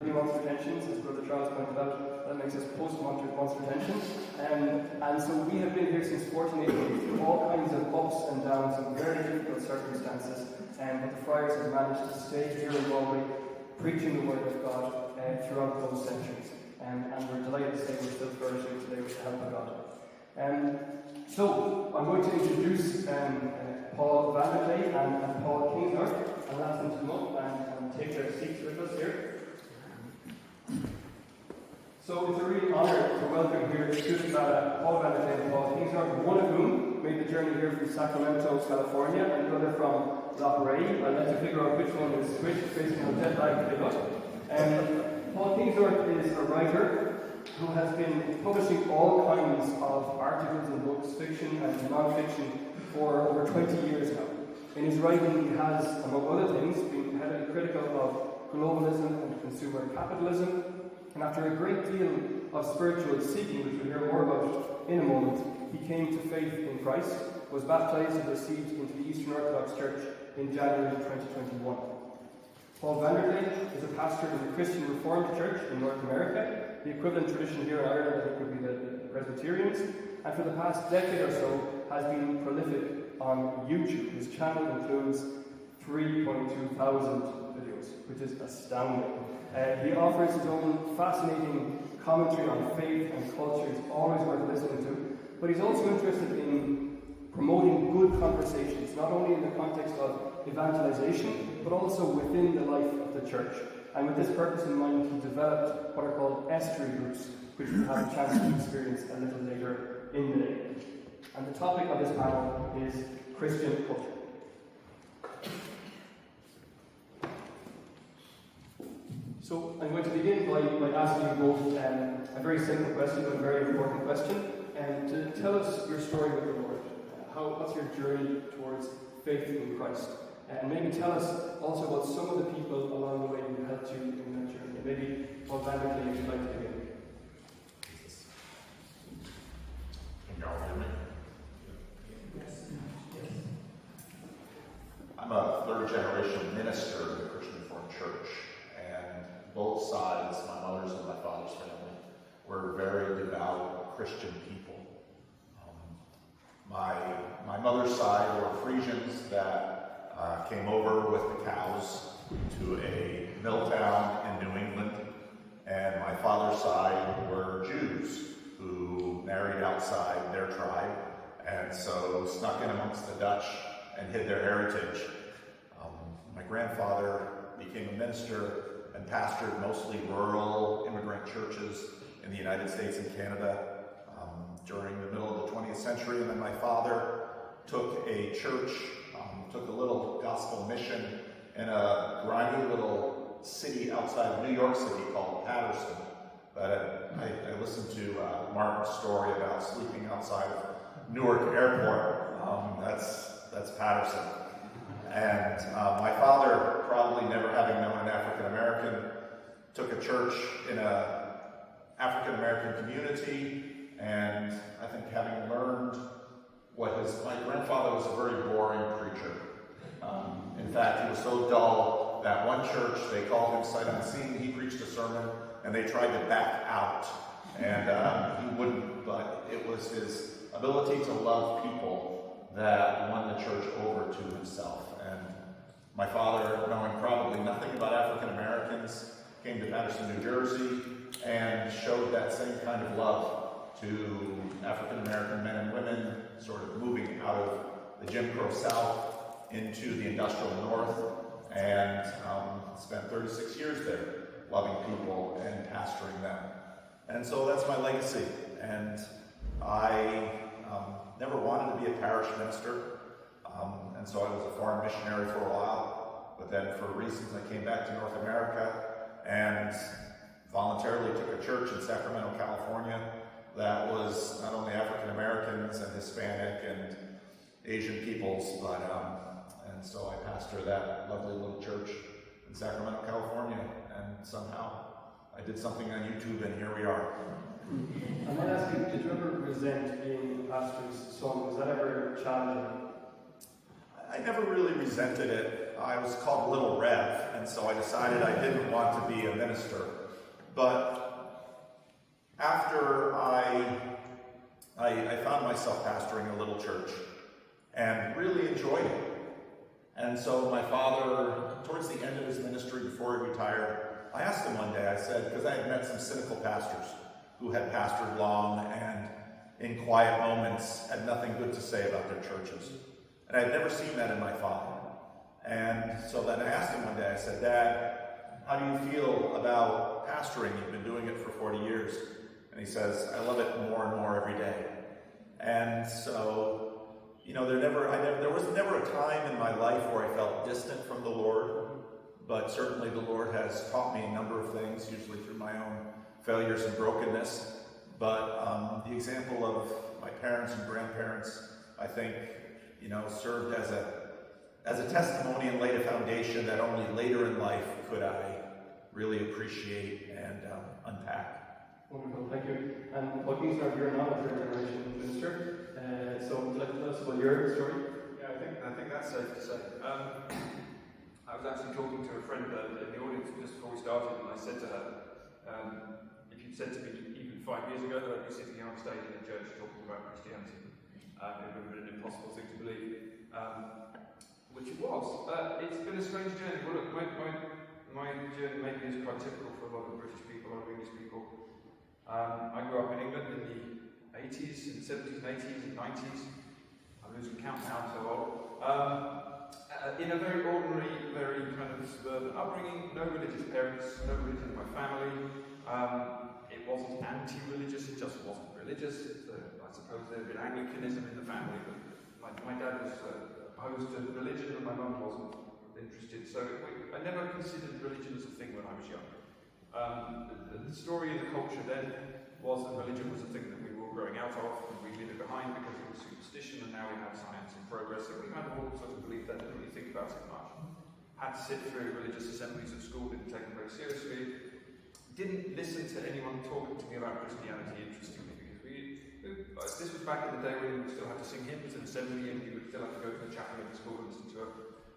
Monster tensions, as Brother Charles pointed out, that makes us post-monster tension. And so we have been here since 1488 through all kinds of ups and downs and very difficult circumstances. But the friars have managed to stay here in Galway, preaching the Word of God throughout those centuries. And we're delighted to say we're still flourishing today with the help of God. So I'm going to introduce Paul Vander Klay and Paul Kingsnorth. I'll ask them to come up and take their seats with us here. So it's a real honour to welcome here Paul Vander Klay and Paul Kingsnorth, one of whom made the journey here from Sacramento, California, and the other from Lochray. I'll let you figure out which one is which based on jet lag they got. Paul Kingsnorth is a writer who has been publishing all kinds of articles and books, fiction and non-fiction, for over 20 years now. In his writing, he has, among other things, been heavily critical of globalism and consumer capitalism. And after a great deal of spiritual seeking, which we'll hear more about in a moment, he came to faith in Christ, was baptized and received into the Eastern Orthodox Church in January 2021. Paul Vander Klay is a pastor in the Christian Reformed Church in North America. The equivalent tradition here in Ireland, I think, would be the Presbyterians. And for the past decade or so, has been prolific on YouTube. His channel includes 3,200 videos, which is astounding. He offers his own fascinating commentary on faith and culture. It's always worth listening to. But he's also interested in promoting good conversations, not only in the context of evangelization, but also within the life of the church. And with this purpose in mind, he developed what are called estuary groups, which we'll have a chance to experience a little later in the day. And the topic of this panel is Christian culture. So I'm going to begin by asking you both a very simple question, but a very important question, to tell us your story with the Lord. What's your journey towards faith in Christ? And maybe tell us also about some of the people along the way who helped you in that journey. Maybe Paul Vander Klay, if you'd like to begin. Can y'all hear me? Yes. I'm a third-generation minister in the Christian Reformed Church, and both sides, my mother's and my father's family, were very devout Christian people. My mother's side were Frisians that came over with the cows to a mill town in New England, and my father's side were Jews who married outside their tribe and so snuck in amongst the Dutch and hid their heritage. My grandfather became a minister and pastored mostly rural immigrant churches in the United States and Canada during the middle of the 20th century. And then my father took a church, took a little gospel mission in a grimy little city outside of New York City called Patterson. But I listened to Martin's story about sleeping outside of Newark Airport. That's Patterson. And my father, probably never having known an African American, took a church in an African American community, and I think having learned my grandfather was a very boring preacher. In fact, he was so dull that one church, they called him sight unseen. He preached a sermon, and they tried to back out, and he wouldn't, but it was his ability to love people that won the church over to himself. And my father, knowing probably nothing about African Americans, came to Patterson, New Jersey, and showed that same kind of love to African American men and women, sort of moving out of the Jim Crow South into the industrial North, and spent 36 years there, loving people and pastoring them. And so that's my legacy. And I never wanted to be a parish minister, and so I was a foreign missionary for a while. But then for reasons, I came back to North America and voluntarily took a church in Sacramento, California, that was not only African Americans and Hispanic and Asian peoples, but and so I pastor that lovely little church in Sacramento, California, and somehow I did something on YouTube, and here we are. I might ask you, did you ever resent being a pastor's son? Was that ever challenging? I never really resented it. I was called Little Rev, and so I decided I didn't want to be a minister. But after I found myself pastoring a little church and really enjoyed it. And so my father, towards the end of his ministry before he retired, I asked him one day, I said, because I had met some cynical pastors who had pastored long and in quiet moments had nothing good to say about their churches. And I had never seen that in my father. And so then I asked him one day, I said, Dad, how do you feel about pastoring? You've been doing it for 40 years. And he says, I love it more and more every day. And so, you know, there was never a time in my life where I felt distant from the Lord, but certainly the Lord has taught me a number of things, usually through my own failures and brokenness. But the example of my parents and grandparents, I think, you know, served as a testimony and laid a foundation that only later in life could I really appreciate and unpack. Wonderful, thank you. And well, Kingsnorth, you're not a third generation minister, so would you like to tell us about your story? Yeah, I think that's safe to say. I was actually talking to a friend in the audience just before we started, and I said to her, if you'd said to me even 5 years ago that I'd be sitting on stage in a church talking about Christianity, it would have been an impossible thing to believe, which it was. It's been a strange journey. Well, look, my journey maybe is quite typical for a lot of British people, a lot of English people. I grew up in England in the 80s, in the 70s and 80s and 90s. I'm losing count now, so old. In a very ordinary, very kind of suburban upbringing, no religious parents, no religion in my family. It wasn't anti-religious, it just wasn't religious. I suppose there had been Anglicanism in the family, but my dad was opposed to religion and my mum wasn't interested. So I never considered religion as a thing when I was young. The story in the culture then was that religion was a thing that we were all growing out of, and we leave it behind because it was superstition, and now we have science and progress, and we kind of all sort of believed that, didn't really think about it much. Had to sit through religious assemblies at school, didn't take them very seriously. Didn't listen to anyone talking to me about Christianity, interestingly, because this was back in the day when we still had to sing hymns in assembly, and you would still have to go to the chapel in the school and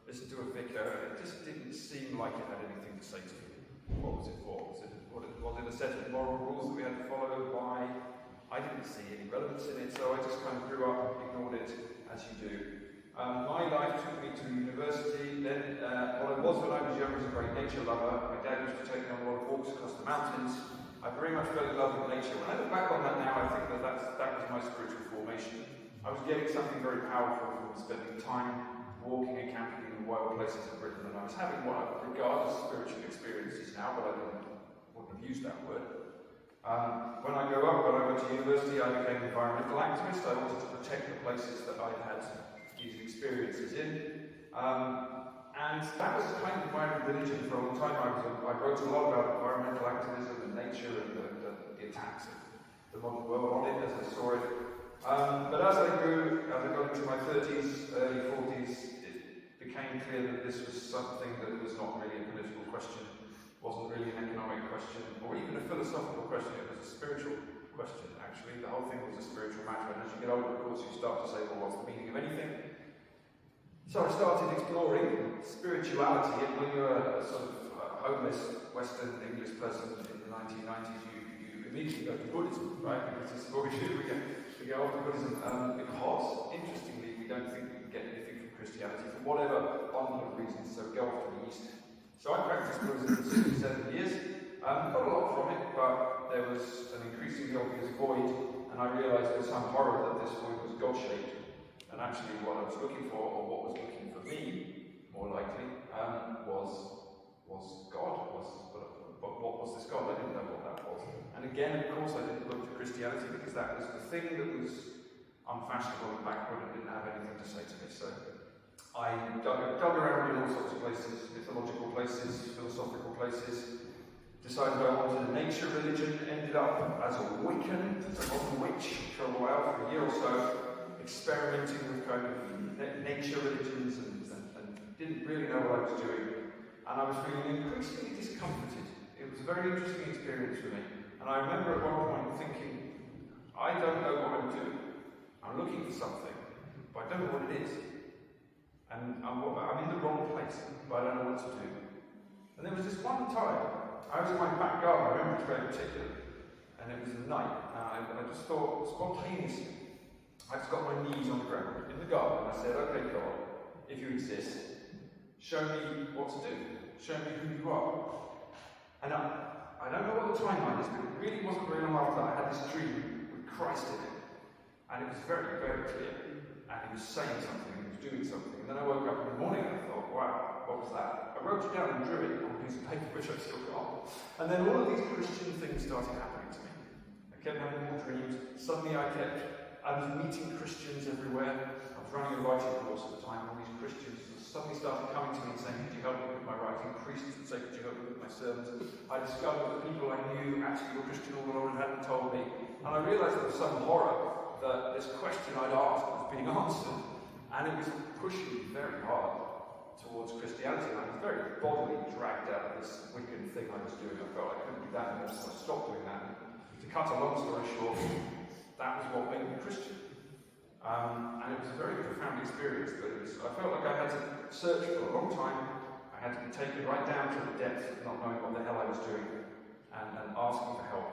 listen to a vicar. It just didn't seem like it had anything to say to me. What was it for? Was it a set of moral rules that we had to follow? Why? I didn't see any relevance in it, so I just kind of grew up and ignored it, as you do. My life took me to university. Then, what I was when I was young was a great nature lover. My dad used to take me on a lot of walks across the mountains. I very much fell in love with nature. When I look back on that now, I think that was my spiritual formation. I was getting something very powerful from spending time walking and camping in the wild places of Britain, and I was having what I would regard as spiritual experiences now, but I wouldn't have used that word. When I grew up, when I went to university, I became an environmental activist. I wanted to protect the places that I'd had these experiences in. And that was kind of my religion for a long time. I wrote a lot about environmental activism and nature and the attacks of the modern world on it as I saw it. But as I grew, as I got into my 30s, early 40s, it became clear that this was something that was not really a political question, wasn't really an economic question, or even a philosophical question. It was a spiritual question, actually. The whole thing was a spiritual matter, and as you get older, of course, you start to say, well, what's the meaning of anything? So I started exploring spirituality, and when you're a sort of homeless Western English person in the 1990s, you immediately go to Buddhism, right? Because this is what we do, we go off to Buddhism, because, interestingly, we don't think we can get anything from Christianity for whatever bundle of reasons, so go off to the East. So I practiced Buddhism for 67 years, got a lot from it, but there was an increasingly obvious void, and I realised with some horror that this void was God-shaped. And actually what I was looking for, or what was looking for me, more likely, was God. But what was this God? I didn't know what that was. And again, of course, I didn't look to Christianity because that was the thing that was unfashionable and backward and didn't have anything to say to me. So I dug around in all sorts of places, mythological places, philosophical places, decided I wanted a nature religion, ended up as a Wiccan, as a modern witch for a while, for a year or so, experimenting with kind of nature religions and didn't really know what I was doing. And I was feeling increasingly discomforted. It was a very interesting experience for me. And I remember at one point thinking, I don't know what I'm doing. I'm looking for something, but I don't know what it is. And I'm in the wrong place, but I don't know what to do. And there was this one time, I was in my back garden, I remember this very particularly, and it was a night, and I just thought, spontaneously, I just got my knees on the ground in the garden, and I said, okay, God, if you exist, show me what to do, show me who you are. And I don't know what the timeline is, but it really wasn't very long after that I had this dream with Christ in it, and it was very, very clear, and he was saying something, he was doing something, and then I woke up in the morning and I thought, wow, what was that? I wrote it down and drew it on a piece of paper, which I've still got. And then all of these Christian things started happening to me. I kept having more dreams. Suddenly I was meeting Christians everywhere. I was running a writing course at the time. All these Christians suddenly started coming to me and saying, could you help me with my writing? Priests would say, could you help me with my sermons? I discovered that people I knew actually were Christian all along and hadn't told me. And I realised there was some horror that this question I'd asked was being answered. And it was pushing me very hard towards Christianity, and I was very bodily dragged out of this wicked thing I was doing. I felt I couldn't do that anymore, so I stopped doing that. To cut a long story short, that was what made me Christian. And it was a very profound experience, but I felt like I had to search for a long time. I had to be taken right down to the depths of not knowing what the hell I was doing, and asking for help.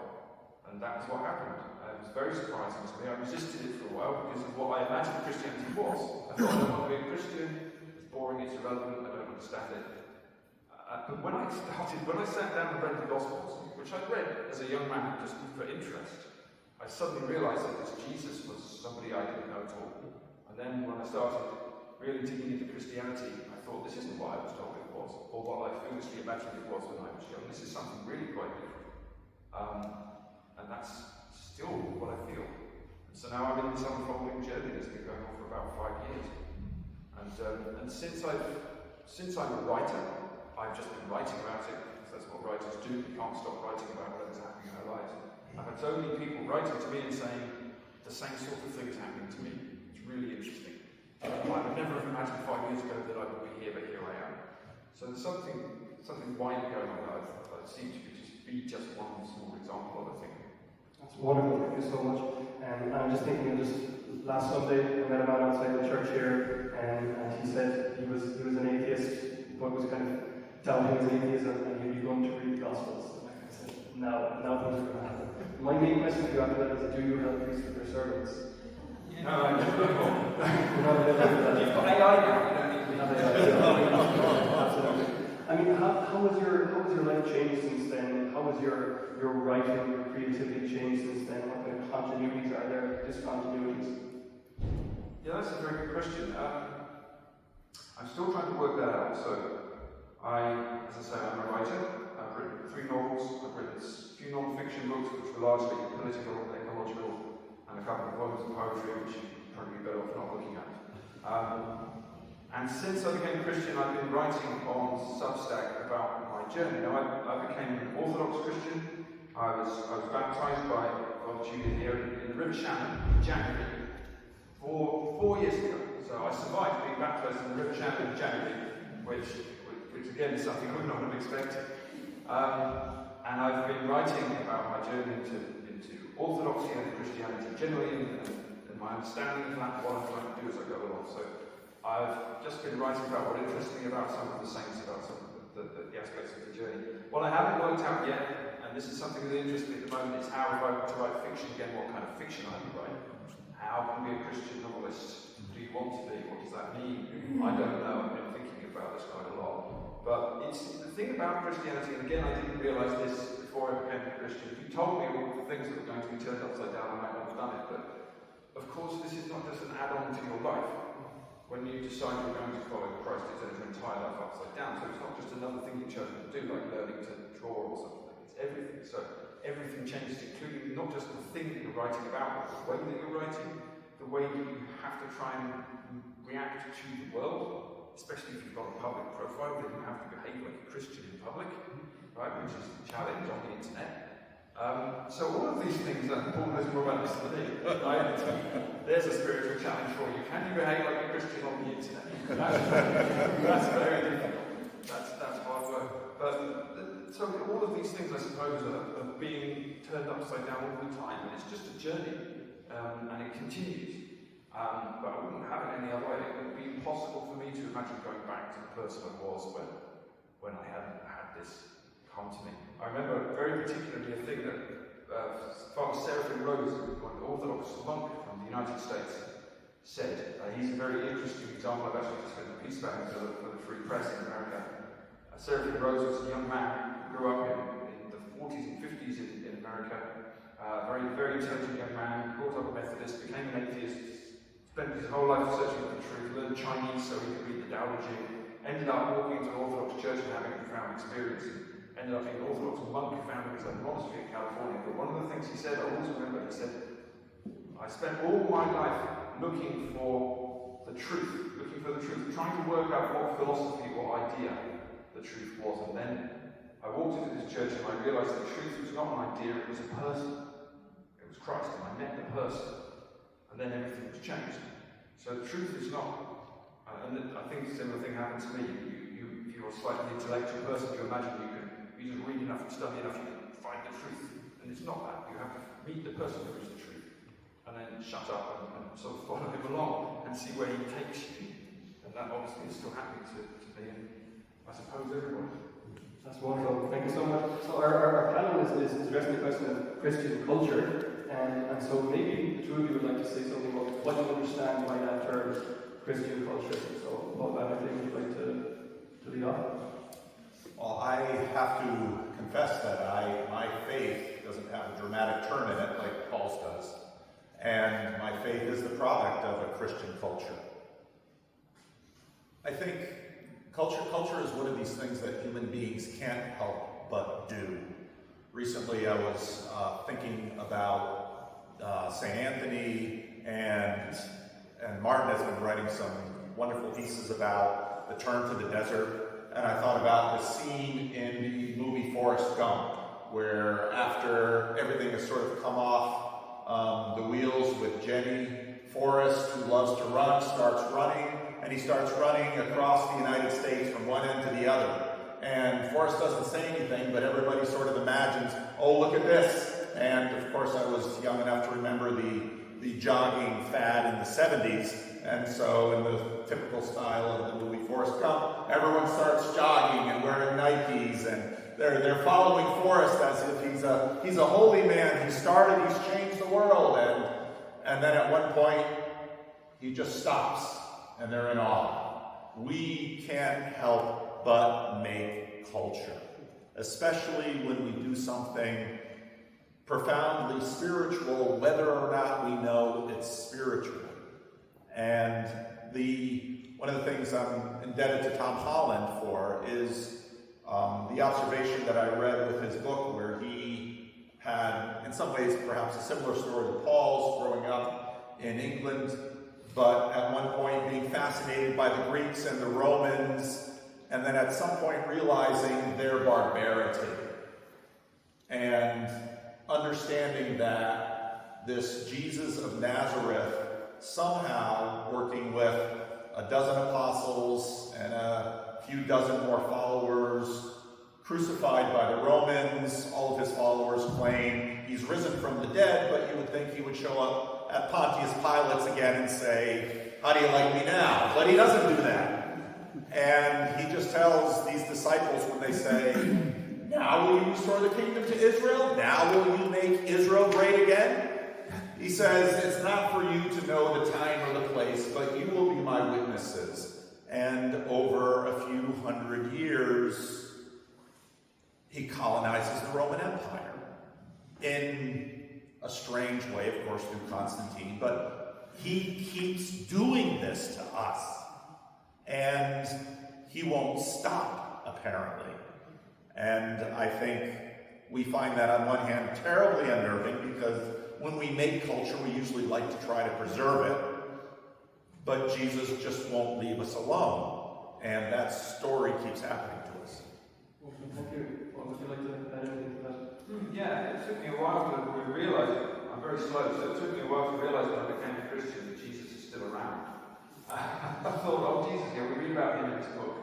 And that was what happened. It was very surprising to me. I resisted it for a while because of what I imagined Christianity was. I thought, I don't want to be a Christian. Boring, it's irrelevant, I don't understand it. But when I sat down and read the Gospels, which I'd read as a young man just for interest, I suddenly realised that this Jesus was somebody I didn't know at all. And then when I started really digging into Christianity, I thought, this isn't what I was told it was, or what I foolishly imagined it was when I was young. This is something really quite different. And that's still what I feel. And so now I'm in this unfolding journey that's been going on for about 5 years. And since I'm a writer, I've just been writing about it, because that's what writers do. We can't stop writing about whatever's happening in our lives. I've had so many people writing to me and saying the same sort of things happening to me. It's really interesting. I would never have imagined 5 years ago that I would be here, but here I am. So there's something wider going on that I seem to be just one small example of, I think. That's wonderful, thank you so much. And I'm just thinking of just last Sunday, I met a man outside the church here, and he said he was an atheist, but was kind of doubting his atheism, and he'd be going to read the Gospels. And I said, now things are going to happen. My main question to you after that is, do you help priests with their sermons? No, I don't know. You've got AI now, you don't need Absolutely. I mean, how has your life changed since then? How has your writing, your creativity changed since then? What kind of continuities are there, discontinuities? Yeah, that's a very good question. I'm still trying to work that out. So, as I say, I'm a writer. I've written 3 novels. I've written a few non-fiction books, which were largely political, ecological, and a couple of volumes of poetry, which you'd probably be better off not looking at. And since I became a Christian, I've been writing on Substack about my journey. Now, I became an Orthodox Christian. I was baptised by Father Julian here in the River Shannon in January 4 years ago. So I survived being baptised in the River Shannon in January, which again is something I would not have expected. And I've been writing about my journey into Orthodoxy and Christianity generally, and my understanding of that, what I'm trying to do as I go along. So I've just been writing about what interests me about some of the saints, about some of the aspects of the journey. What I haven't worked out yet, and this is something that interests me at the moment, is how, if I were to write fiction again, what kind of fiction I would write. How can you be a Christian novelist? Do you want to be? What does that mean? I don't know. I've been thinking about this quite a lot. But it's the thing about Christianity, and again, I didn't realise this before I became a Christian. If you told me all the things that were going to be turned upside down, I might not have done it. But of course, this is not just an add-on to your life. When you decide you're going to follow Christ, it turns your entire life upside down. So it's not just another thing you've chosen to do, like learning to draw or something. It's everything. So everything changes, including not just the thing that you're writing about, but the way that you're writing, the way that you have to try and react to the world, especially if you've got a public profile, then you have to behave like a Christian in public, right, which is the challenge on the internet. So all of these things, Paul knows more about this than me, right? There's a spiritual challenge for you. Can you behave like a Christian on the internet? That's very difficult. That's hard work. But so all of these things, I suppose, are being turned upside down all the time, and it's just a journey, and it continues. but I wouldn't have it any other way. It would be impossible for me to imagine going back to the person I was when I hadn't had this come to me. I remember very particularly a thing that Father Seraphim Rose, an Orthodox monk from the United States, said. He's a very interesting example. I've actually just written a piece about him for the Free Press in America. Seraphim Rose was a young man who grew up in the 40s and 50s in America. Very, very intelligent young man, brought up a Methodist, became an atheist, spent his whole life searching for the truth, learned Chinese so he could read the Tao Te Ching, ended up walking into an Orthodox church and having a profound experience, ended up being an Orthodox monk who founded his own monastery in California. But one of the things he said, I always remember, he said, I spent all my life looking for the truth, trying to work out what philosophy or idea the truth was. And then I walked into this church and I realized the truth was not an idea, it was a person. It was Christ, and I met the person. And then everything was changed. So the truth is not, and I think a similar thing happened to me. If you're a slightly intellectual person, you imagine you just read enough and study enough, you can find the truth. And it's not that. You have to meet the person who is the truth. And then shut up and sort of follow him along and see where he takes you. And that obviously is still happening to me and I suppose everyone. That's wonderful. Thank you so much. So our panel is addressing the question of Christian culture, and so maybe the two of you would like to say something about what you understand by that term, Christian culture. So, Vander Klay, would you like to lead off? Well, I have to confess that my faith doesn't have a dramatic turn in it like Paul's does, and my faith is the product of a Christian culture. I think culture is one of these things that human beings can't help but do. Recently I was thinking about St. Anthony, and Martin has been writing some wonderful pieces about the turn to the desert, and I thought about the scene in the movie Forrest Gump, where after everything has sort of come off the wheels with Jenny, Forrest, who loves to run, starts running, and he starts running across the United States from one end to the other. And Forrest doesn't say anything, but everybody sort of imagines, oh, look at this. And of course, I was young enough to remember the jogging fad in the 70s. And so in the typical style of the movie Forrest Gump, everyone starts jogging and wearing Nikes, and they're following Forrest as if he's a holy man. He's changed the world. And then at one point, he just stops. And they're in awe. We can't help but make culture, especially when we do something profoundly spiritual, whether or not we know it's spiritual. And one of the things I'm indebted to Tom Holland for is the observation that I read with his book, where he had, in some ways, perhaps a similar story to Paul's, growing up in England, but at one point being fascinated by the Greeks and the Romans, and then at some point realizing their barbarity, and understanding that this Jesus of Nazareth, somehow working with a dozen apostles and a few dozen more followers, crucified by the Romans. All of his followers claim he's risen from the dead, but you would think he would show up at Pontius Pilate's again and say, how do you like me now? But he doesn't do that. And he just tells these disciples when they say, now will you restore the kingdom to Israel? Now will you make Israel great again? He says, it's not for you to know the time or the place, but you will be my witnesses. And over a few hundred years, he colonizes the Roman Empire in a strange way, of course, through Constantine, but he keeps doing this to us, and he won't stop, apparently. And I think we find that on one hand terribly unnerving, because when we make culture, we usually like to try to preserve it, but Jesus just won't leave us alone, and that story keeps happening to us. Well, thank you. Would you like to add anything to that? Yeah, it took me a while to realize, I'm very slow, so it took me a while to realize when I became a Christian that Jesus is still around. I thought, oh, Jesus, yeah, we read about him in this book,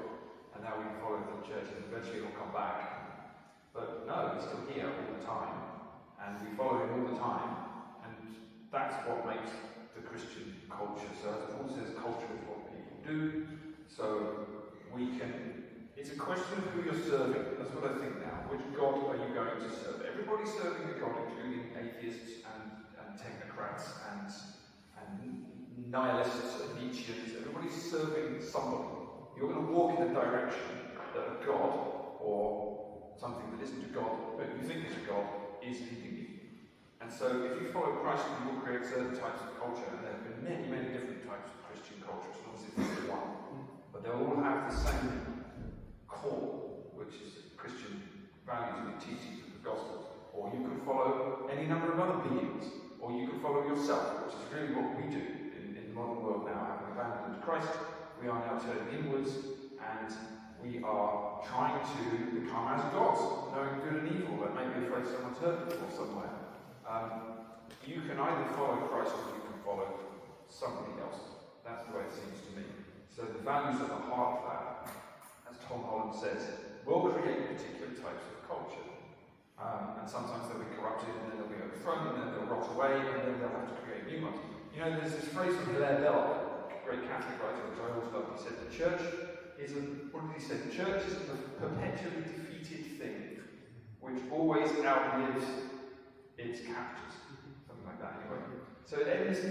and now we follow him to the church, and eventually he'll come back. But no, he's still here all the time, and we follow him all the time, and that's what makes the Christian culture. So as Paul says, culture is what people do. So it's a question of who you're serving. That's what I think now. Which God are you going to serve? Everybody's serving a God, including atheists and technocrats and nihilists and Nietzscheans. Everybody's serving somebody. You're going to walk in a direction that a God, or something that isn't a God, but you think is a God, is leading you. And so if you follow Christ, you will create certain types of culture, and there have been many, many different types of Christian culture, as long as it's one. But they'll all have the same core, which is Christian values and teachings of the gospel. Or you can follow any number of other beings, or you can follow yourself, which is really what we do in the modern world now. Having abandoned Christ, we are now turning inwards, and we are trying to become as gods, knowing good and evil, but maybe afraid someone's hurt before somewhere. You can either follow Christ or you can follow somebody else. That's the way it seems to me. So the values at the heart of that, as Tom Holland says, will create particular types of culture. And sometimes they'll be corrupted, and then they'll be overthrown, and then they'll rot away, and then they'll have to create new ones. You know, there's this phrase from Hilaire Belloc, a great Catholic writer, which I always love. He said, the church is what did he say? The church is a perpetually defeated thing, which always outlives its captors. Something like that, anyway. So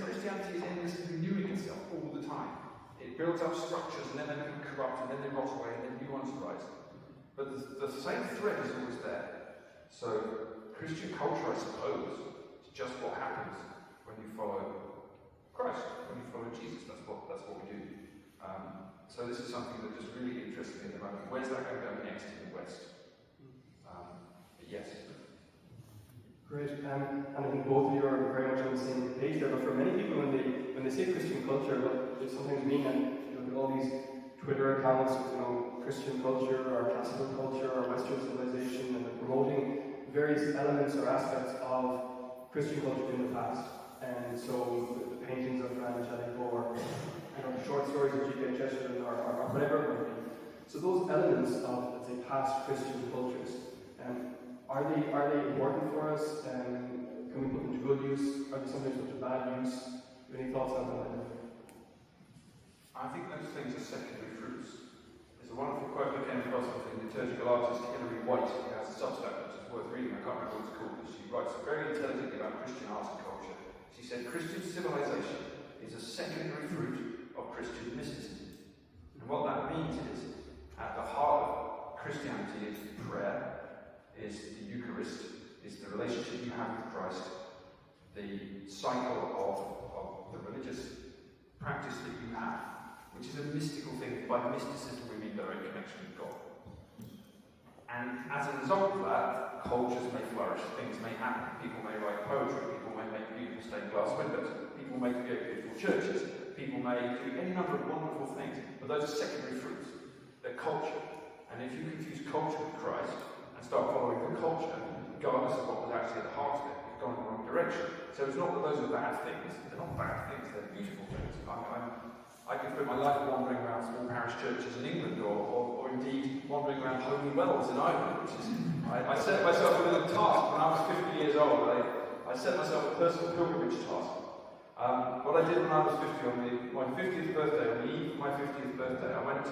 Christianity is endlessly renewing itself all the time. It builds up structures, and then they become corrupt, and then they rot away, and then new ones arise. But the same thread is always there. So Christian culture, I suppose, is just what happens when you follow Christ, when you follow Jesus. That's what we do. So this is something that just really interests me at the moment. Where's that going to go next in the West? But yes. Great, and I think both of you are very much on the same page there. But for many people, when they say Christian culture, what they sometimes mean, and all these Twitter accounts with Christian culture or classical culture or Western civilization, and they're promoting various elements or aspects of Christian culture in the past. And so the paintings of Angelic or short stories of G.K. Chesterton or whatever it might be. So those elements of, let's say, past Christian cultures, are they important for us? Can we put them to good use? Are they sometimes put to bad use? Do you have any thoughts on that? I think those things are secondary fruits. There's a wonderful quote I came across from the liturgical artist Hilary White, who has a Substack which is worth reading. I can't remember what it's called, but she writes very intelligently about Christian art and culture. She said, Christian civilization is a secondary fruit of Christian mysticism. And what that means is, at the heart of Christianity is prayer, is the Eucharist, is the relationship you have with Christ, the cycle of the religious practice that you have, which is a mystical thing. By mysticism we mean direct connection with God. And as a result of that, cultures may flourish, things may happen, people may write poetry, people may make beautiful stained glass windows, people may create beautiful churches, people may do any number of wonderful things, but those are secondary fruits. They're culture. And if you confuse culture with Christ, start following the culture, regardless of what was actually at the heart of it, you've gone in the wrong direction. So it's not that those are bad things. They're not bad things, they're beautiful things. I could spend my life wandering around small parish churches in England, or indeed wandering around holy wells in Ireland, which is, I set myself a little task when I was 50 years old. I set myself a personal pilgrimage task. What I did when I was 50, on my 50th birthday, on the eve of my 50th birthday, I went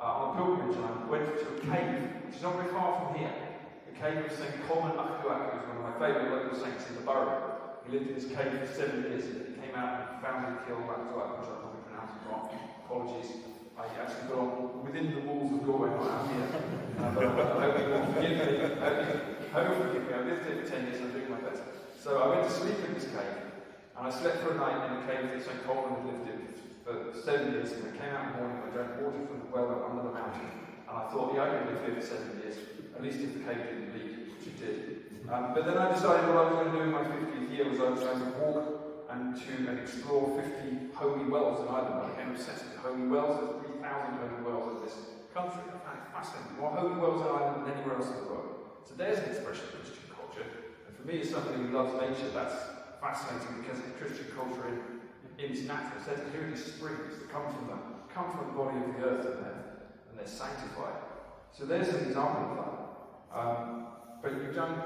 on a pilgrimage, and I went to a cave, which is not very far from here. The cave of St. Conor McDonough, who's one of my favourite local saints in the borough. He lived in this cave for 7 years, and he came out and found and killed McDonough, which I probably pronounced wrong. Apologies. I actually got on within the walls of Galway, not out here. But I hope you will forgive me. I lived here for 10 years, and I'm doing my best. So I went to sleep in this cave, and I slept for a night in a cave that St. Conor had lived in for 7 years, and I came out in the morning and I drank water from the well up under the mountain, and I thought, yeah, I could live here for 7 years, at least if the cave didn't leak, which it did. But then I decided what I was going to do in my 50th year was I was going to walk and explore 50 holy wells in Ireland. I became obsessed with holy wells. There's 3,000 holy wells in this country. I found it fascinating. More holy wells in Ireland than anywhere else in the world. So there's an expression of Christian culture, and for me as somebody who loves nature, that's fascinating because it's Christian culture in its natural setting. Here are these springs that come from the body of the earth, and they're sanctified. So there's an example of that. But you don't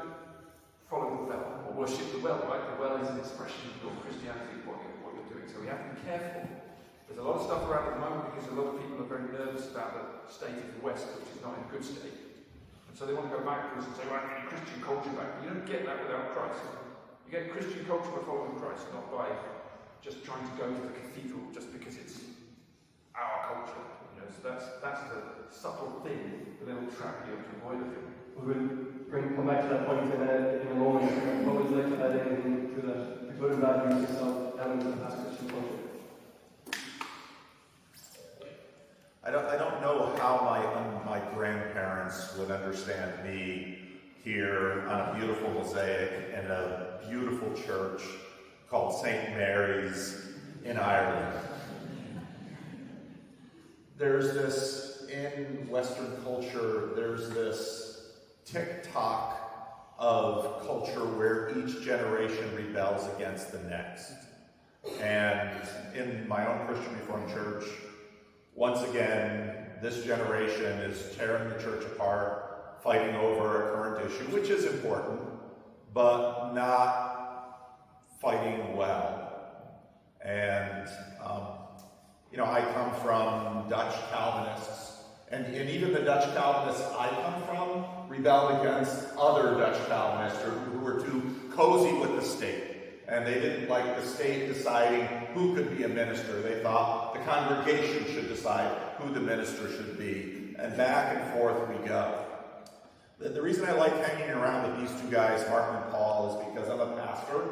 follow the bell, or worship the well, right? The well is an expression of your Christianity, what you're doing. So we have to be careful. There's a lot of stuff around at the moment because a lot of people are very nervous about the state of the West, which is not in a good state. And so they want to go backwards and say, well, I need Christian culture back. But you don't get that without Christ. You get Christian culture by following Christ, not by just trying to go to the cathedral just because it's our culture. You know, so that's the subtle thing, the little trap you have to avoid. We will come back to that point in a moment. I would like to add anything to that, the good and bad uses of elements of past Christian culture. I don't know how my grandparents would understand me here on a beautiful mosaic in a beautiful church called St. Mary's in Ireland. There's this, in Western culture, there's this tick-tock of culture where each generation rebels against the next. And in my own Christian Reformed church, once again, this generation is tearing the church apart, fighting over a current issue, which is important, but not fighting well. And, I come from Dutch Calvinists, and even the Dutch Calvinists I come from rebelled against other Dutch Calvinists who were too cozy with the state. And they didn't like the state deciding who could be a minister. They thought the congregation should decide who the minister should be. And back and forth we go. The reason I like hanging around with these two guys, Martin and Paul, is because I'm a pastor,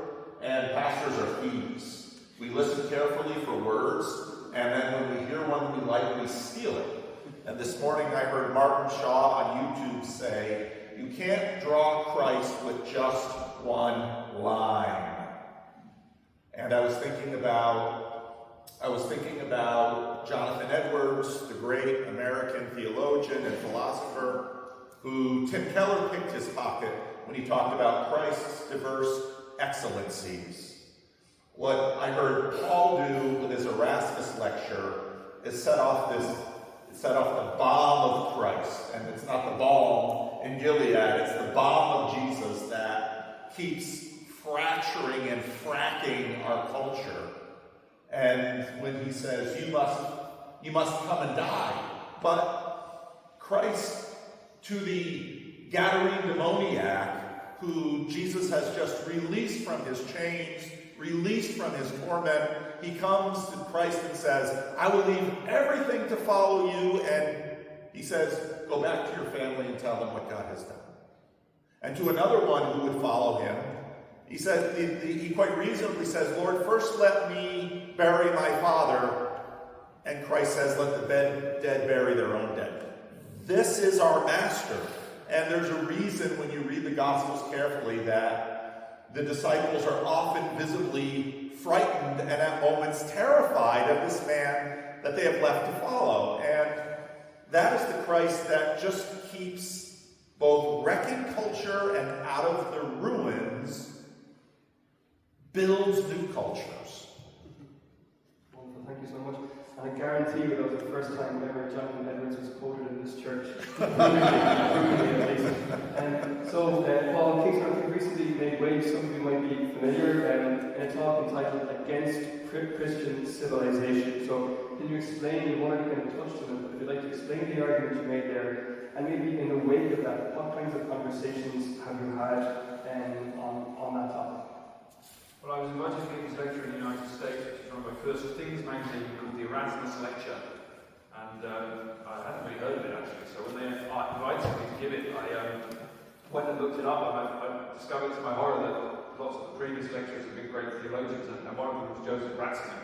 and pastors are thieves. We listen carefully for words, and then when we hear one we like, we steal it. And this morning I heard Martin Shaw on YouTube say, you can't draw Christ with just one line. And I was thinking about Jonathan Edwards, the great American theologian and philosopher, who Tim Keller picked his pocket when he talked about Christ's diverse excellencies. What I heard Paul do with his Erasmus lecture is set off the balm of Christ. And it's not the balm in Gilead, it's the balm of Jesus that keeps fracturing and fracking our culture. And when he says, you must come and die. But Christ, to the Gadarene demoniac, who Jesus has just released from his chains, released from his torment, he comes to Christ and says, I will leave everything to follow you. And he says, go back to your family and tell them what God has done. And to another one who would follow him, he said, he quite reasonably says, Lord, first let me bury my father. And Christ says, let the dead bury their own dead. This is our master. And there's a reason when you read the Gospels carefully that the disciples are often visibly frightened and at moments terrified of this man that they have left to follow. And that is the Christ that just keeps both wrecking culture and out of the ruins builds new cultures. Wonderful, thank you so much. And I guarantee you that was the first time ever Jonathan Edwards was quoted in this church. Paul Kingsnorth, you recently made waves, some of you might be familiar, in a talk entitled Against Christian Civilization. So can you explain, you already kind of touched on it, but if you'd like to explain the argument you made there, and maybe in the wake of that, what kinds of conversations have you had on that topic? Well, I was invited to give this lecture in the United States, which is one of my first things magazine called the Erasmus Lecture. And I hadn't really heard of it actually, so when they invited me to give it, I went and looked it up, and I discovered to my horror that lots of the previous lecturers have been great theologians, and one of them was Joseph Ratzinger.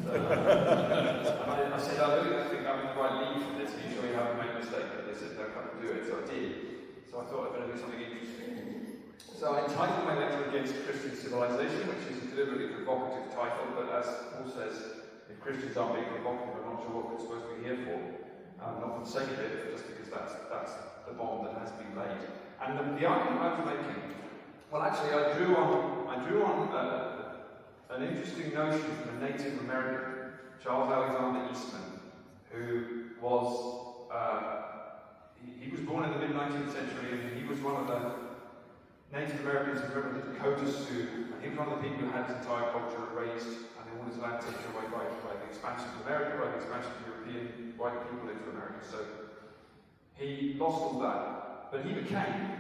So, and I said, I think I'm in the right league for this, are you sure you haven't made a mistake? But they said, no, come and do it, so I did. So I thought I'd better do something interesting. So I entitled my lecture Against Christian Civilization, which is a deliberately provocative title, but as Paul says, if Christians aren't being provocative, I'm not sure what we're supposed to be here for. Not for the sake of it, but just because that's the bomb that has been laid. And the argument I was making, well actually I drew on an interesting notion from a Native American, Charles Alexander Eastman, who was, he was born in the mid-19th century, and he was one of the Native Americans who were in the Dakotas Sioux, and he was one of the people who had his entire culture erased, and all his land taken away by the expansion of America, by the expansion of European white people into America. So he lost all that, but he became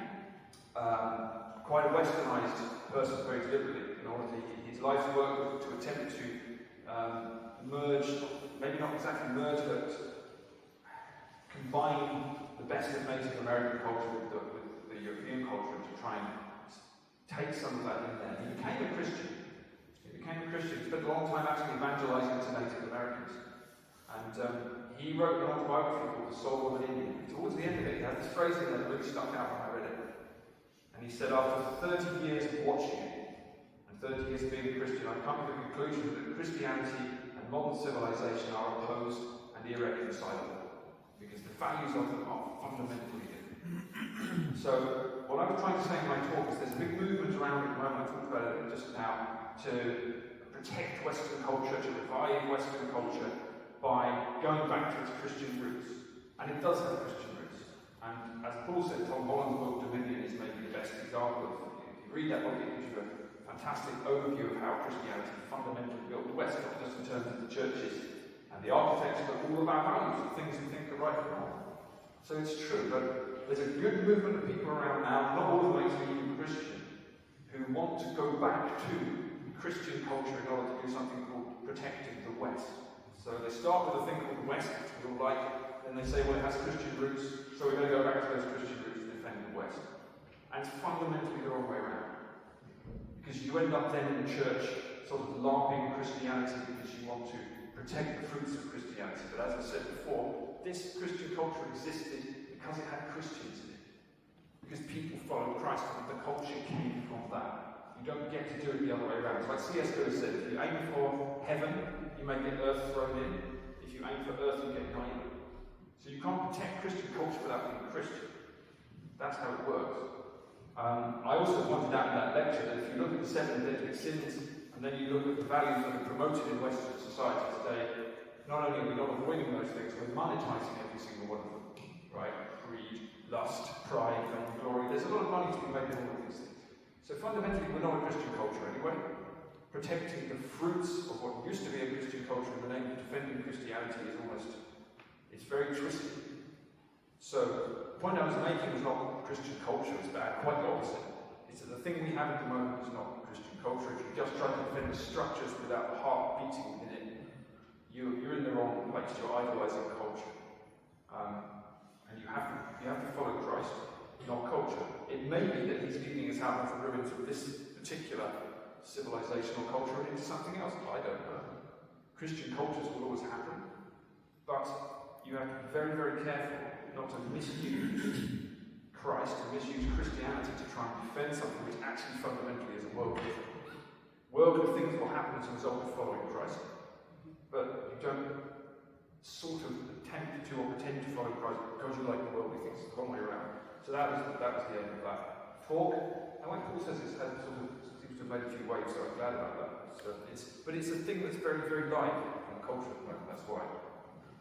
quite a westernized person very deliberately. In order to, his life's work was to attempt to merge, maybe not exactly merge, but combine the best of Native American culture with the European culture to try and take some of that in there. He became a Christian. He spent a long time actually evangelizing to Native Americans. And he wrote an autobiography called The Soul of an Indian. Towards the end of it, he had this phrase in there that really stuck out when I read it. And he said, after 30 years of watching it, and 30 years of being a Christian, I've come to the conclusion that Christianity and modern civilization are opposed and irreconcilable, because the values of them are fundamentally different. So, what I was trying to say in my talk is there's a big movement around at the moment, I talked about it just now, to protect Western culture, to revive Western culture by going back to its Christian roots. And it does have Christian roots. And as Paul said, Tom Holland's book Dominion is maybe the best example of it. If you read that book, it gives you a fantastic overview of how Christianity fundamentally built the West, not just in terms of the churches and the architecture, but all of our values, the things we think are right and wrong. So it's true, but there's a good movement of people around now, not all of them actually even Christian, who want to go back to Christian culture in order to do something called protecting the West. So they start with a thing called the West, which we all like, then they say, well, it has Christian roots, so we're going to go back to those Christian roots and defend the West. And it's fundamentally the wrong way around. Because you end up then in the church sort of LARPing Christianity because you want to protect the fruits of Christianity. But as I said before, this Christian culture existed because it had Christians in it. Because people followed Christ and the culture came from that. You don't get to do it the other way around. It's like C.S. Lewis said, if you aim for heaven, you may get earth thrown in. If you aim for earth, you get nine. So you can't protect Christian culture without being a Christian. That's how it works. I also pointed out in that lecture that if you look at the 7 deadly sins, and then you look at the values that are promoted in Western society today, not only are we not avoiding those things, we're monetizing every single one of them. Right? Greed, lust, pride, vainglory. There's a lot of money to be made in all of these things. So fundamentally, we're not a Christian culture anyway. Protecting the fruits of what used to be a Christian culture in the name of defending Christianity is almost, it's very twisted. So, the point I was making was not Christian culture is bad, quite the opposite. It's that the thing we have at the moment is not Christian culture. If you just try to defend the structures without the heart beating in it, you're in the wrong place, you're idolizing culture. And you have to follow Christ, not culture. It may be that he's leading us out of the ruins of this particular civilizational culture into something else. I don't know. Christian cultures will always happen, but you have to be very, very careful not to misuse Christ, to misuse Christianity to try and defend something which actually fundamentally is a worldly thing. Worldly things will happen as a result of following Christ, but you don't sort of attempt to or pretend to follow Christ because you like the worldly things. It's the wrong way around. So that was the end of that talk. And when Paul says it has sort of seems to have made a few waves, so I'm glad about that. So but it's a thing that's very, very live in the culture at the moment. That's why.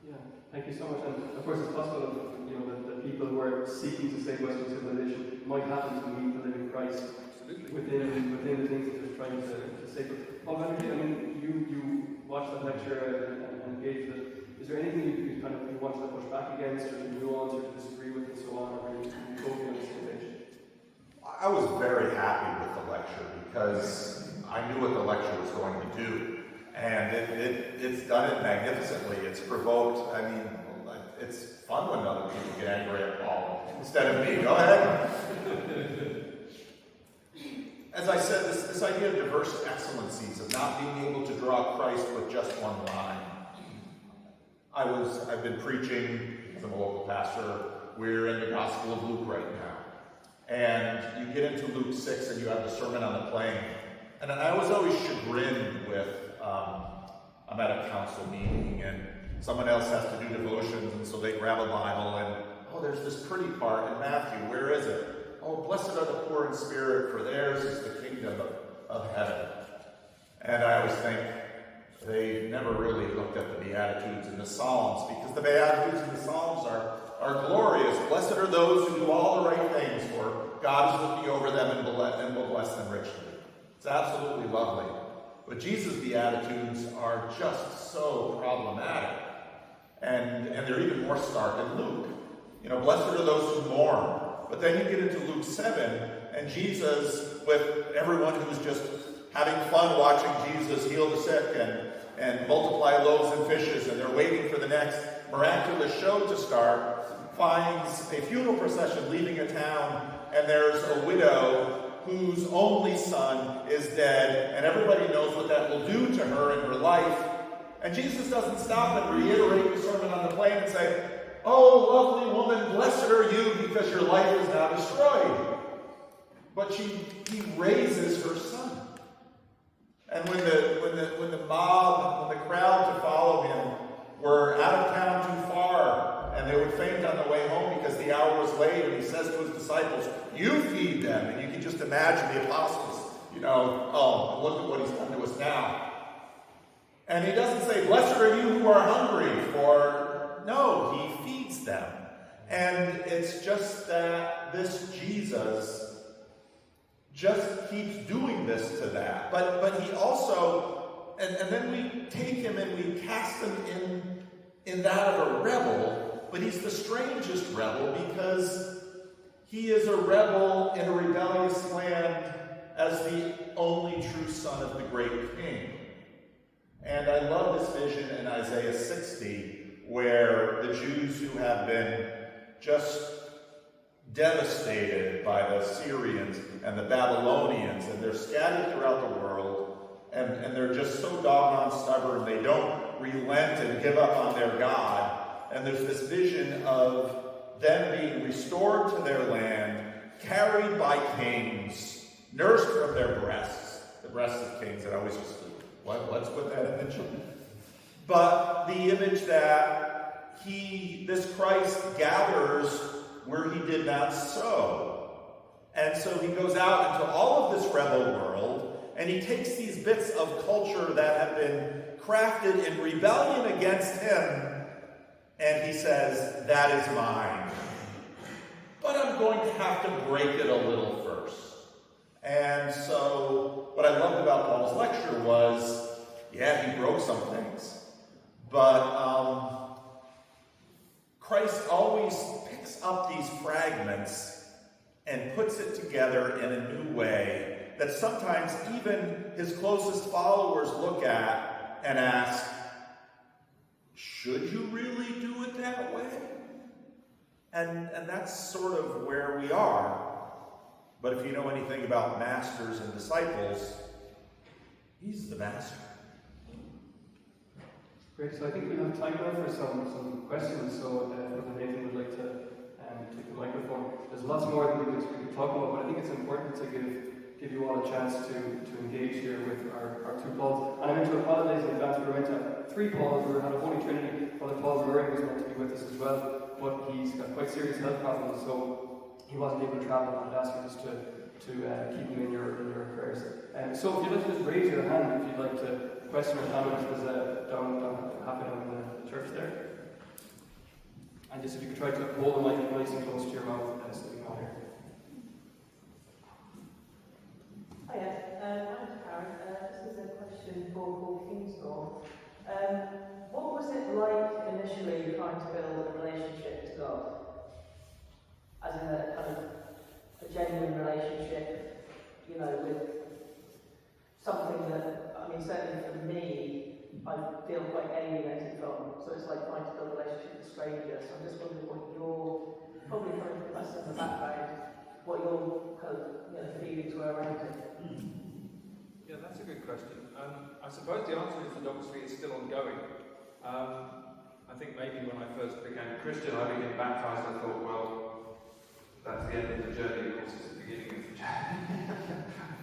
Yeah, thank you so much. And of course, it's possible that people who are seeking to save Western civilization might happen to meet the living Christ within the things that they're trying to save. Paul Vander Klay, I mean, you watched that lecture and engaged with it. Is there anything you wanted to push back against, or to nuance, or to disagree with, and so on, or are you totally on the same page? I was very happy with the lecture because I knew what the lecture was going to do. And it's done it magnificently. It's provoked, I mean, it's fun when other people get angry at Paul instead of me. Go ahead. As I said, this idea of diverse excellencies, of not being able to draw Christ with just one line. I've been preaching as a local pastor. We're in the Gospel of Luke right now. And you get into Luke 6 and you have the Sermon on the Plain. And I was always chagrined with, I'm at a council meeting and someone else has to do devotions, and so they grab a Bible and, oh, there's this pretty part in Matthew, where is it? Oh, blessed are the poor in spirit, for theirs is the kingdom of heaven. And I always think they never really looked at the Beatitudes in the Psalms, because the Beatitudes in the Psalms are glorious. Blessed are those who do all the right things, for God is looking over them and will bless them richly. It's absolutely lovely. But Jesus' Beatitudes are just so problematic. And they're even more stark in Luke. You know, blessed are those who mourn. But then you get into Luke 7, and Jesus, with everyone who's just having fun watching Jesus heal the sick and multiply loaves and fishes, and they're waiting for the next miraculous show to start, finds a funeral procession leaving a town, and there's a widow whose only son is dead, and everybody knows what that will do to her in her life. And Jesus doesn't stop and reiterate the Sermon on the Plain and say, "Oh, lovely woman, blessed are you because your life is now destroyed." But he raises her son. And when the mob, when the crowd to follow him were out of town too far, and they would faint on the way home because the hour was late, and he says to his disciples, "You feed them." And you can just imagine the apostles, oh, look at what he's done to us now. And he doesn't say, "Blessed are you who are hungry," for no, he feeds them. And it's just that this Jesus just keeps doing this to that. But he also, and then we take him and we cast him in that of a rebel, but he's the strangest rebel because he is a rebel in a rebellious land as the only true son of the great king. And I love this vision in Isaiah 60, where the Jews who have been just devastated by the Syrians and the Babylonians, and they're scattered throughout the world, and they're just so doggone stubborn, they don't relent and give up on their God. And there's this vision of them being restored to their land, carried by kings, nursed from their breasts, the breasts of kings. And I always just, let's put that image. But the image that this Christ gathers where he did not sow. And so he goes out into all of this rebel world, and he takes these bits of culture that have been crafted in rebellion against him, and he says, "That is mine. But I'm going to have to break it a little first." And so what I loved about Paul's lecture was, yeah, he broke some things. But Christ always picks up these fragments and puts it together in a new way that sometimes even his closest followers look at and ask, should you really do it that way? And that's sort of where we are. But if you know anything about masters and disciples, he's the master. Great, so I think we have time now for some questions. So if Nathan would like to take the microphone. There's lots more that we could talk about, but I think it's important to give you all a chance to engage here with our two Pauls. And I meant to apologize in advance. We were meant to have three Pauls. We had a Holy Trinity. Father Paul Murray was meant to be with us as well, but he's got quite serious health problems, so he wasn't able to travel. I'd ask you just to keep him in your prayers. So if you'd like to just raise your hand if you'd like to question or comment, there's down in the church there. And just if you could try to hold the mic nice and close to your mouth so we can all hear. Hiya, my name's Karen. This is a question for Paul Kingsnorth. What was it like initially trying to build a relationship to God? As in a kind of a genuine relationship, with something that, certainly for me, I feel quite alienated from. So it's like trying to build a relationship with a stranger. So I'm just wondering what you're, probably coming from us in the background, what your kind of feelings were around it. Yeah, that's a good question. I suppose the answer is that obviously it's still ongoing. I think maybe when I first became a Christian, I became baptized, I thought, well, that's the end of the journey, of course it's the beginning of the journey.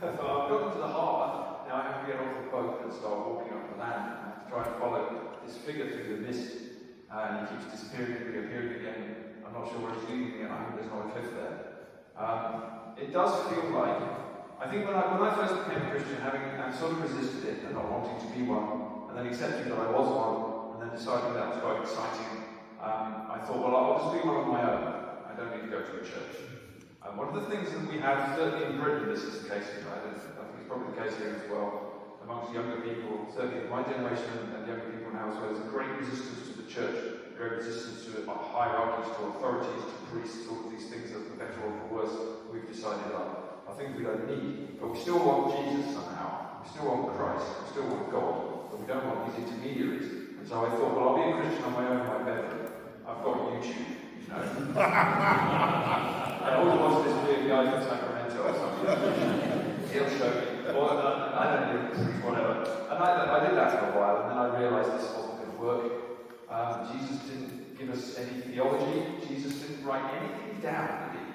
I thought, I've gotten to the harbour, now I have to get off the boat and start walking up the land. I have to try and follow this figure through the mist, and he keeps disappearing and reappearing again. I'm not sure where he's leading me, and I hope there's not a cliff there. It does feel like, I think when I first became a Christian, having sort of resisted it and not wanting to be one, and then accepting that I was one, and then deciding that was quite exciting, I thought, well, I'll just be one on my own. I don't need to go to a church. One of the things that we have, certainly in Britain, this is the case, I think it's probably the case here as well, amongst younger people, certainly my generation and younger people now as well, there's a great resistance to the church, great resistance to hierarchies, to authorities, to priests, all of these things that for better or for worse we've decided are things we don't need. But we still want Jesus somehow, we still want Christ, we still want God, but we don't want these intermediaries. And so I thought, well, I'll be a Christian on my own in my bedroom. I've got YouTube, you know. I always watch this weird guy from Sacramento or something. He'll show me. Or, I don't know, whatever. And I did that for a while, and then I realised this wasn't going to work. Jesus didn't give us any theology. Jesus didn't write anything down, did he?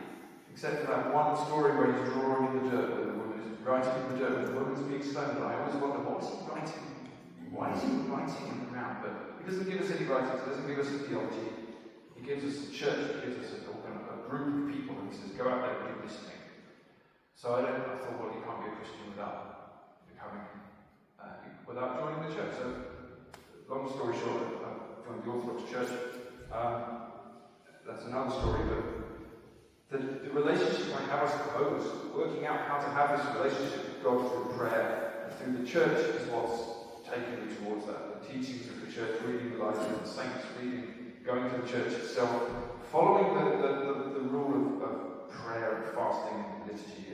Except for that one story where he's drawing in the dirt with the woman. He's writing in the dirt with the woman's being stoned. And I always wonder, what is he writing? Why is he writing in the ground? But he doesn't give us any writings. He doesn't give us a theology. He gives us a church. He gives us a group of people, and he says, go out there and do this thing. So I thought, well, you can't be a Christian without joining the church. So, long story short, I joined the Orthodox Church. That's another story, but the relationship I have, I suppose, working out how to have this relationship with God through prayer and through the church is what's taken me towards that. The teachings of the church, reading the lives of the saints, going to the church itself, following the rule of prayer and fasting and liturgy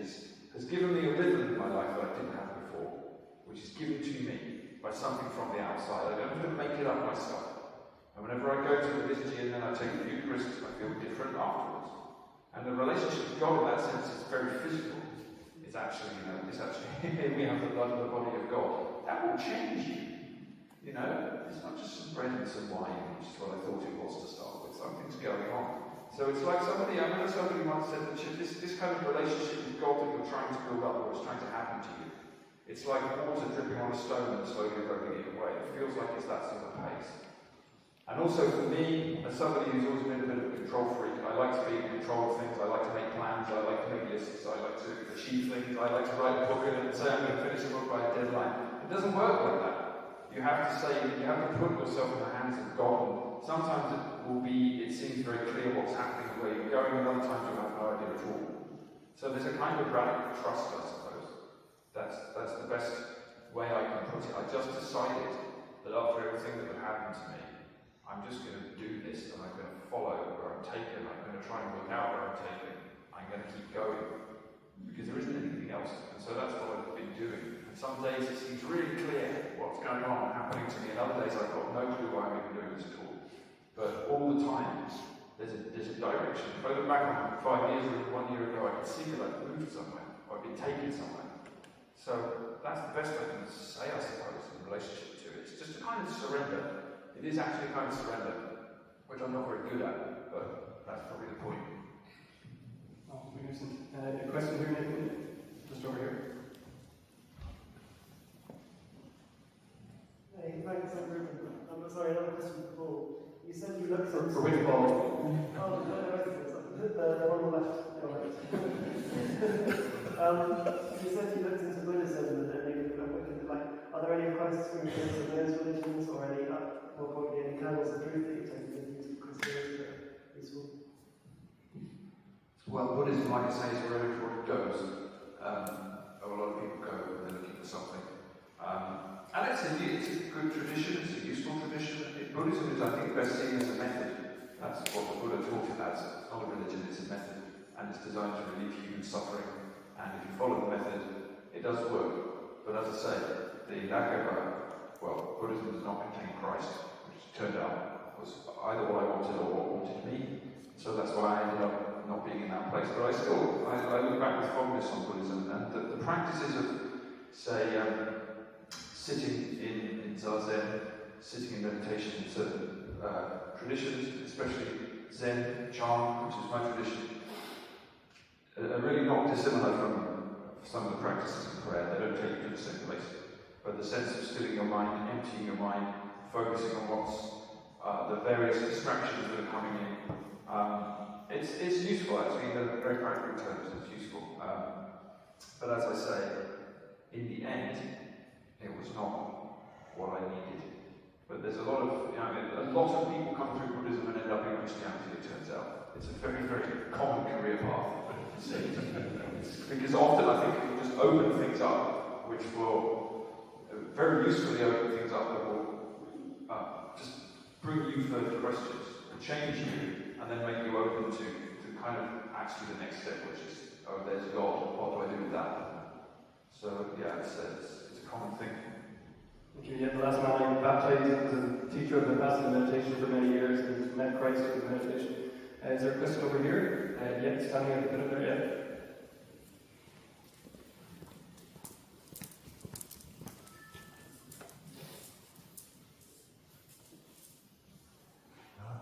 has given me a rhythm in my life that I didn't have before, which is given to me by something from the outside. I don't have to make it up myself. And whenever I go to the liturgy and then I take the Eucharist, I feel different afterwards. And the relationship with God in that sense is very physical. It's actually, we have the blood and the body of God. That will change you. You know, it's not just some bread and some wine, which is what I thought it was to start with. Something's going on. So it's like I remember somebody once said that this kind of relationship with God that you're trying to build up or is trying to happen to you, it's like water dripping on a stone and slowly eroding it away. It feels like it's that sort of pace. And also for me, as somebody who's always been a bit of a control freak, I like to be in control of things, I like to make plans, I like to make lists, I like to achieve things, I like to write a book and say I'm going to finish a book by a deadline. It doesn't work like that. You have to put yourself in the hands of God. And sometimes it seems very clear what's happening and where you're going, and other times you have no idea at all. So there's a kind of radical trust, I suppose. That's the best way I can put it. I just decided that after everything that would happen to me, I'm just going to do this, and I'm going to follow where I'm taken. I'm going to try and work out where I'm taken. I'm going to keep going. Because there isn't anything else. And so that's what I've been doing. And some days it seems really clear what's going on and happening to me, and other days I've got no clue why I'm even doing this at all. But all the time, there's a direction. If I look back on 5 years or 1 year ago, I can see that I've moved somewhere, or I've been taken somewhere. So that's the best I can say, I suppose, in relationship to it. It's just a kind of surrender. It is actually a kind of surrender, which I'm not very good at, but that's probably the point. Oh, magnificent. A question here, Nathan? Just over here. Hey, thanks, I'm sorry, another question for Paul. You said you looked into... For which Paul? Oh, no, the one on the left. You said you looked into Buddhism and are there any questions in those religions or any, more probably any kernels of truth that you've taken into Christianity that are useful? Well, Buddhism, like I say, is wherever it goes. A lot of people go and they're looking for something. And it's a good tradition, it's a useful tradition. Buddhism is, I think, best seen as a method. That's what the Buddha taught it as. It's not a religion, it's a method. And it's designed to relieve human suffering. And if you follow the method, it does work. But as I say, the lack of, Buddhism does not contain Christ, which turned out was either what I wanted or what wanted me. So that's why I ended up not being in that place. But I look back with fondness on Buddhism, and the practices of, say, sitting in Zazen, sitting in meditation in certain traditions, especially Zen, Chan, which is my tradition, are really not dissimilar from some of the practices of prayer. They don't take you to the same place. But the sense of stilling your mind, emptying your mind, focusing on what's the various distractions that are coming in. It's useful actually, in very practical terms, it's useful. But as I say, in the end, it was not what I needed. But there's a lot of people come through Buddhism and end up in Christianity, it turns out. It's a very, very common career path. Because often I think it will just open things up, which will very usefully open things up that will just bring you further questions, change you, and then make you open to kind of actually the next step, which is, oh, there's God, what do I do with that? So yeah, it's a common thing. Okay, yeah, the last man I baptized was a teacher of the Pastoral meditation for many years and met Christ through meditation. Is there a question over here? Yeah, standing at the bit of there, yeah.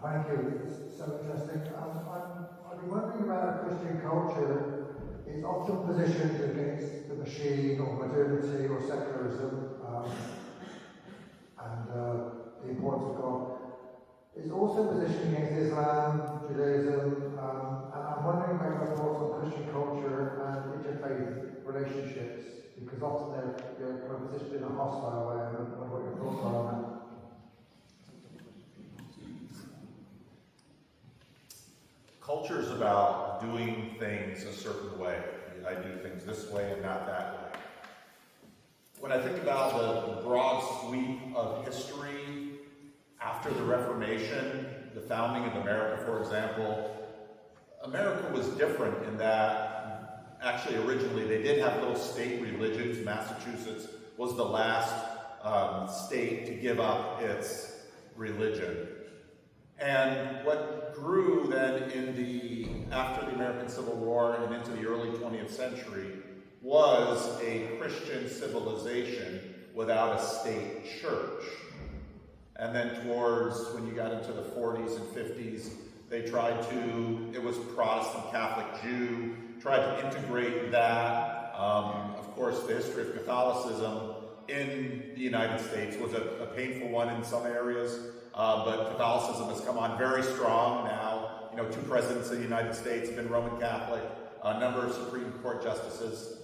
Thank you. It's so interesting. I've been wondering about a Christian culture that is often positioned against the machine or modernity or secularism and the importance of God. It's also positioned against Islam, Judaism, and I'm wondering about your thoughts on Christian culture and interfaith relationships, because often they're positioned in a hostile way. I don't know what your thoughts are on that. Culture is about doing things a certain way. I do things this way and not that way. When I think about the broad sweep of history after the Reformation, the founding of America, for example, America was different in that actually originally they did have little state religions. Massachusetts was the last state to give up its religion. And what grew then after the American Civil War and into the early 20th century was a Christian civilization without a state church. And then towards when you got into the 40s and 50s, they tried to, it was Protestant, Catholic, Jew, tried to integrate that. Of course, the history of Catholicism in the United States was a painful one in some areas. But Catholicism has come on very strong now. 2 presidents of the United States have been Roman Catholic, a number of Supreme Court justices.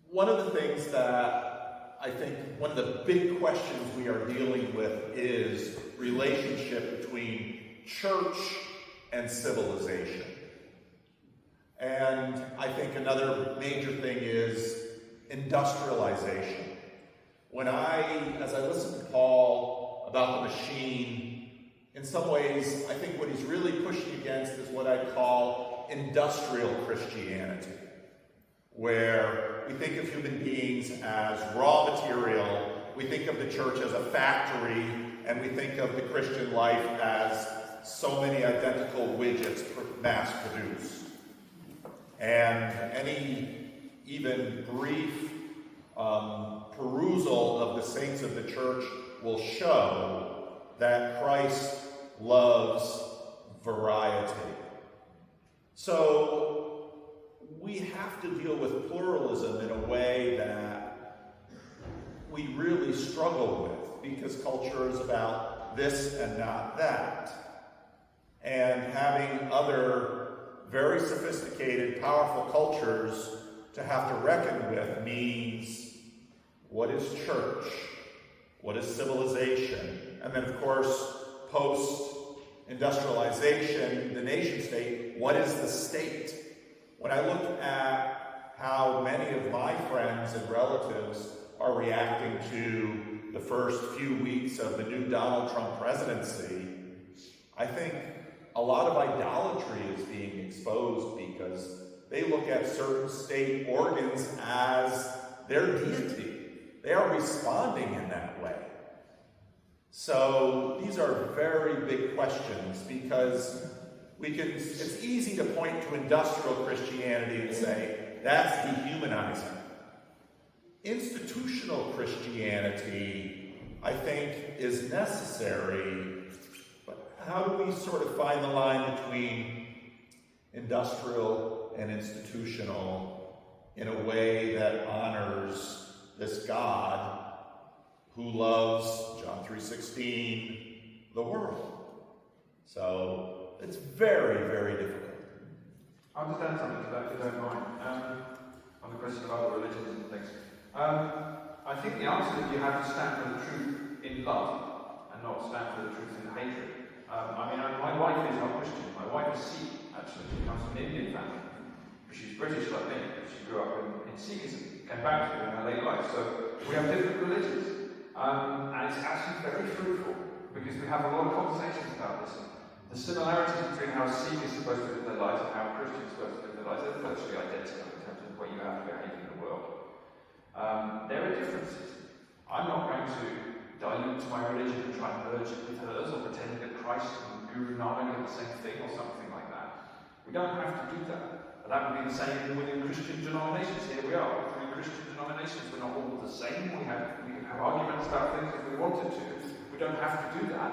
One of the things that I think, one of the big questions we are dealing with is relationship between church and civilization. And I think another major thing is industrialization. As I listen to Paul about the machine, in some ways, I think what he's really pushing against is what I call industrial Christianity, where we think of human beings as raw material, we think of the church as a factory, and we think of the Christian life as so many identical widgets mass-produced. And any even brief perusal of the saints of the church will show that Christ loves variety. So we have to deal with pluralism in a way that we really struggle with, because culture is about this and not that. And having other very sophisticated, powerful cultures to have to reckon with means, what is church? What is civilization? And then, of course, post-industrialization, the nation state, what is the state? When I look at how many of my friends and relatives are reacting to the first few weeks of the new Donald Trump presidency, I think a lot of idolatry is being exposed because they look at certain state organs as their deity. They are responding in that way. So these are very big questions, because it's easy to point to industrial Christianity and say, that's dehumanizing. Institutional Christianity, I think, is necessary, but how do we sort of find the line between industrial and institutional in a way that honors this God who loves, John 3:16, the world? So it's very, very difficult. I'll just add something to that, if you don't mind, on the question of other religions and things. I think the answer is you have to stand for the truth in love and not stand for the truth in hatred. My wife is not Christian. My wife is Sikh, actually. She comes from an Indian family. She's British like me, but she grew up in Sikhism, came back to it in her late life. So we have different religions. And it's actually very fruitful because we have a lot of conversations about this. The similarities between how Sikh is supposed to live their lives and how Christians are supposed to live their lives are virtually identical in terms of the way you have to behave in the world. There are differences. I'm not going to dilute my religion and try and merge it with hers or pretend that Christ and Guru Nanak are the same thing or something like that. We don't have to do that. And that would be the same within Christian denominations. Here we are, 3 Christian denominations. We're not all the same. We can have arguments about things if we wanted to. We don't have to do that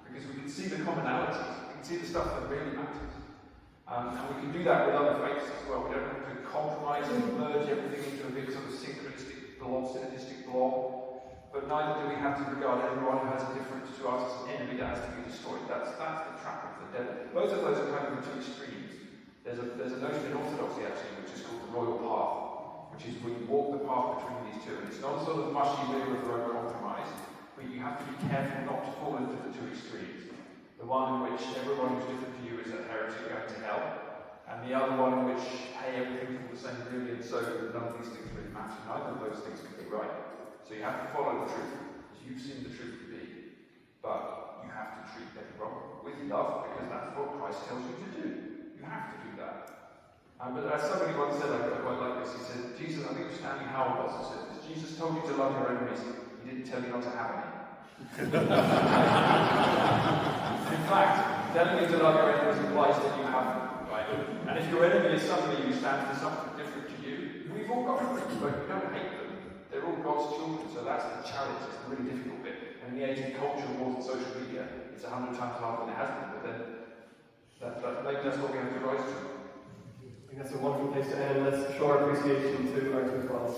because we can see the commonalities. We can see the stuff that really matters. And we can do that with other faiths as well. We don't have to compromise and merge everything into a big sort of synchronistic blob, synergistic blob. But neither do we have to regard everyone who has a difference to us as an enemy that has to be destroyed. That's the trap of the devil. Both of those are kind of the 2 extremes. There's a notion in Orthodoxy actually, which is called the royal path, which is when you walk the path between these two. And it's not a sort of mushy river of road compromise, but you have to be careful not to fall into the 2 extremes. The one in which everyone who's different to you is a heretic going to hell, and the other one in which, hey, everything's all the same really, and so none of these things really matter. Neither of those things can be right. So you have to follow the truth, as you've seen the truth to be. But you have to treat everyone with love, because that's what Christ tells you to do. You have to do that. But as somebody once said, I quite like this, he said, Jesus, I think it was Stanley Howard also said this, Jesus told you to love your enemies, he didn't tell you not to have any. In fact, telling you to love your enemies implies that you have them, right? And if your enemy is somebody who stands for something different to you, we've all got them, but you don't hate them. They're all God's children, so that's the challenge, it's the really difficult bit. And in the age of culture, wars, and social media, it's 100 times harder than it has been, but then maybe that's what we have to rise to. I think that's a wonderful place to end. Let's show our appreciation to our 2 brothers.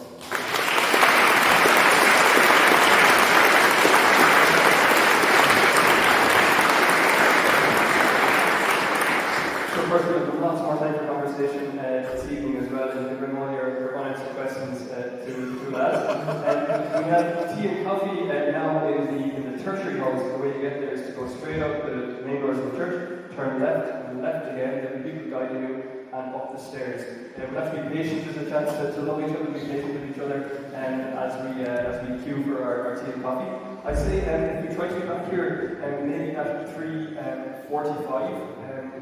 So first, we have lots more time for conversation this evening as well, and you can bring all your unanswered questions to the 2 lads. We have tea and coffee now in the tertiary halls. The way to get there is to go straight up the main doors of the church, turn left, and left again. There will be people guiding you, and up the stairs. We'll have to be patient. There's a chance to love each other, be patient with each other, as we queue for our tea and coffee. I say if we try to be back here maybe at 3:45,